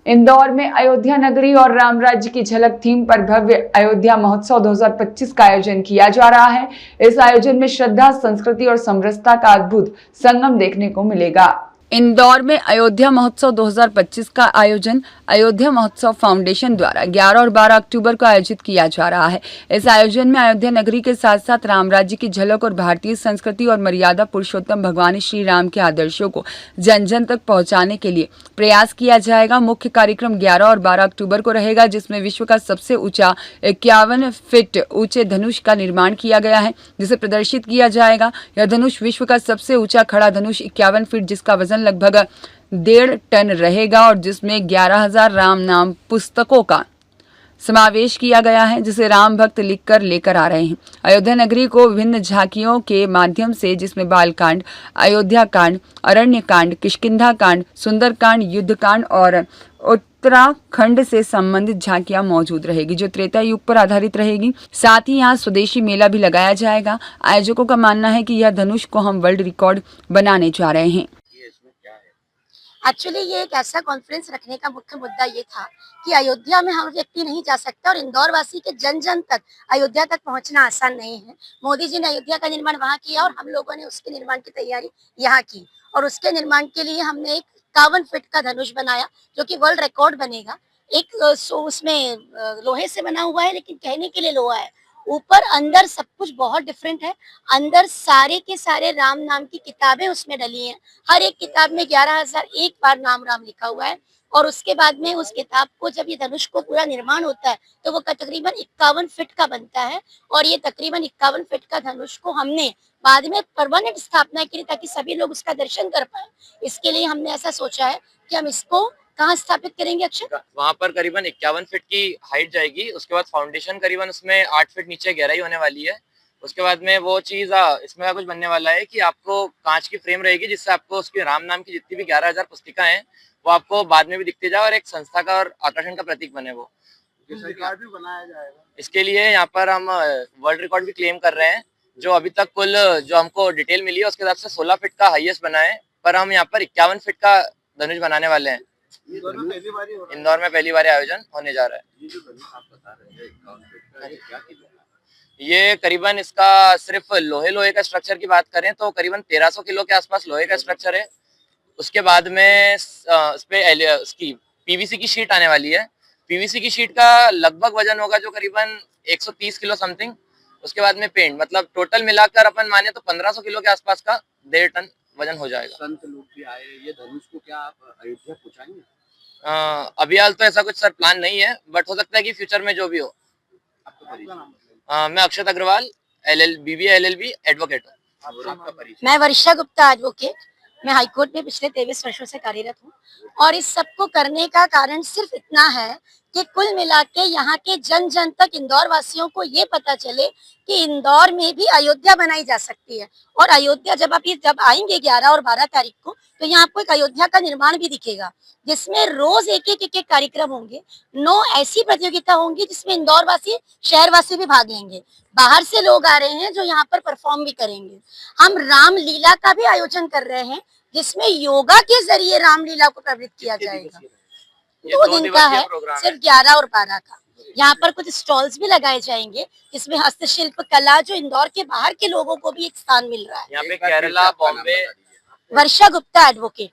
इंदौर में अयोध्या नगरी और राम राज्य की झलक थीम पर भव्य अयोध्या महोत्सव 2025 का आयोजन किया जा रहा है। इस आयोजन में श्रद्धा, संस्कृति और समरसता का अद्भुत संगम देखने को मिलेगा। इंदौर में अयोध्या महोत्सव 2025 का आयोजन अयोध्या महोत्सव फाउंडेशन द्वारा 11 और 12 अक्टूबर को आयोजित किया जा रहा है। इस आयोजन में अयोध्या नगरी के साथ साथ राम राज्य की झलक और भारतीय संस्कृति और मर्यादा पुरुषोत्तम भगवान श्री राम के आदर्शों को जन जन तक पहुंचाने के लिए प्रयास किया जाएगा। मुख्य कार्यक्रम 11 और 12 अक्टूबर को रहेगा, जिसमें विश्व का सबसे ऊंचा 51 फीट ऊंचे धनुष का निर्माण किया गया है, जिसे प्रदर्शित किया जाएगा। यह धनुष विश्व का सबसे ऊंचा खड़ा धनुष 51 फीट, जिसका वजन लगभग 1.5 टन रहेगा और जिसमें 11,000 राम नाम पुस्तकों का समावेश किया गया है, जिसे राम भक्त लिखकर लेकर आ रहे हैं। अयोध्या नगरी को विभिन्न झांकियों के माध्यम से, जिसमें बालकांड, अयोध्या कांड, अरण्य कांड, किष्किंधा कांड, सुंदर कांड, युद्ध कांड और उत्तराखंड से संबंधित झांकियां मौजूद रहेगी, जो त्रेता युग पर आधारित रहेगी। साथ ही यहाँ स्वदेशी मेला भी लगाया जाएगा। आयोजकों का मानना है कि यह धनुष को हम वर्ल्ड रिकॉर्ड बनाने जा रहे हैं। एक्चुअली ये एक ऐसा कॉन्फ्रेंस रखने का मुख्य मुद्दा ये था कि अयोध्या में हर व्यक्ति नहीं जा सकता और इंदौर वासी के जन जन तक अयोध्या तक पहुंचना आसान नहीं है। मोदी जी ने अयोध्या का निर्माण वहां किया और हम लोगों ने उसके निर्माण की तैयारी यहाँ की, और उसके निर्माण के लिए हमने एक 51 फीट का धनुष बनाया, जो कि वर्ल्ड रिकॉर्ड बनेगा। एक उसमें लोहे से बना हुआ है, लेकिन कहने के लिए लोहा है। ऊपर अंदर सब कुछ बहुत डिफरेंट है। अंदर सारे के सारे राम नाम की किताबें उसमें डली हैं। हर एक किताब में 11,001 बार नाम राम लिखा हुआ है। और उसके बाद में उस किताब को, जब ये धनुष को पूरा निर्माण होता है, तो वो तकरीबन 51 फीट का बनता है। और ये तकरीबन 51 फीट का धनुष को हमने बाद में परमानेंट स्थापना के लिए, ताकि सभी लोग उसका दर्शन कर पाए, इसके लिए हमने ऐसा सोचा है कि हम इसको कहाँ स्थापित करेंगे अक्षर? वहाँ पर करीबन 51 फीट की हाइट जाएगी। उसके बाद फाउंडेशन करीबन उसमें 8 फीट नीचे गहराई होने वाली है। उसके बाद में वो चीज इसमें कुछ बनने वाला है कि आपको कांच की फ्रेम रहेगी, जिससे आपको उसकी राम नाम की जितनी भी 11,000 पुस्तिका हैं वो आपको बाद में भी दिखती जाए और एक संस्था का और आकर्षण का प्रतीक बने। वो रिकॉर्ड भी बनाया जाएगा। इसके लिए यहाँ पर हम वर्ल्ड रिकॉर्ड भी क्लेम कर रहे हैं। जो अभी तक कुल जो हमको डिटेल मिली है उसके हिसाब से 16 फीट का हाईएस्ट बना है, पर हम यहाँ पर 51 फीट का धनुष बनाने वाले हैं। इंदौर में पहली बार आयोजन होने जा रहा है। ये करीबन इसका सिर्फ लोहे का स्ट्रक्चर की बात करें तो करीबन 1300 किलो के आसपास लोहे का स्ट्रक्चर है। उसके बाद में इस पे उसकी पीवीसी की शीट आने वाली है। पीवीसी की शीट का लगभग वजन होगा जो करीबन 130 किलो समथिंग। उसके बाद में पेंट, मतलब टोटल मिलाकर अपन माने तो 1500 किलो के आसपास का 1.5 टन वजन हो जाएगा। संत लोग भी आए, ये धनुष को क्या आप अयोध्या पहुंचाएंगे? अभी हाल तो ऐसा कुछ सर प्लान नहीं है, बट हो सकता है कि फ्यूचर में जो भी हो। मैं अक्षत अग्रवाल, BBA LLB एडवोकेट हूँ। मैं वर्षा गुप्ता एडवोकेट। मैं हाईकोर्ट में पिछले 23 वर्षों से कार्यरत हूँ, और इस सब को करने का कारण सिर्फ इतना है कि कुल मिला के यहाँ के जन जन तक, इंदौर वासियों को ये पता चले कि इंदौर में भी अयोध्या बनाई जा सकती है। और अयोध्या जब आएंगे 11 और 12 तारीख को, तो यहाँ आपको एक अयोध्या का निर्माण भी दिखेगा, जिसमें रोज एक कार्यक्रम होंगे। 9 ऐसी प्रतियोगिता होंगी जिसमें इंदौर वासी, शहर वासी भी भाग लेंगे। बाहर से लोग आ रहे हैं जो यहाँ पर परफॉर्म भी करेंगे। हम रामलीला का भी आयोजन कर रहे हैं, जिसमें योगा के जरिए रामलीला को प्रवृत्त किया जाएगा। 2 दिन का है, सिर्फ 11 और 12 का। यहाँ पर कुछ स्टॉल्स भी लगाए जाएंगे, जिसमें हस्तशिल्प कला, जो इंदौर के बाहर के लोगों को भी एक स्थान मिल रहा है। यहाँ पे केरला, बॉम्बे। वर्षा गुप्ता एडवोकेट।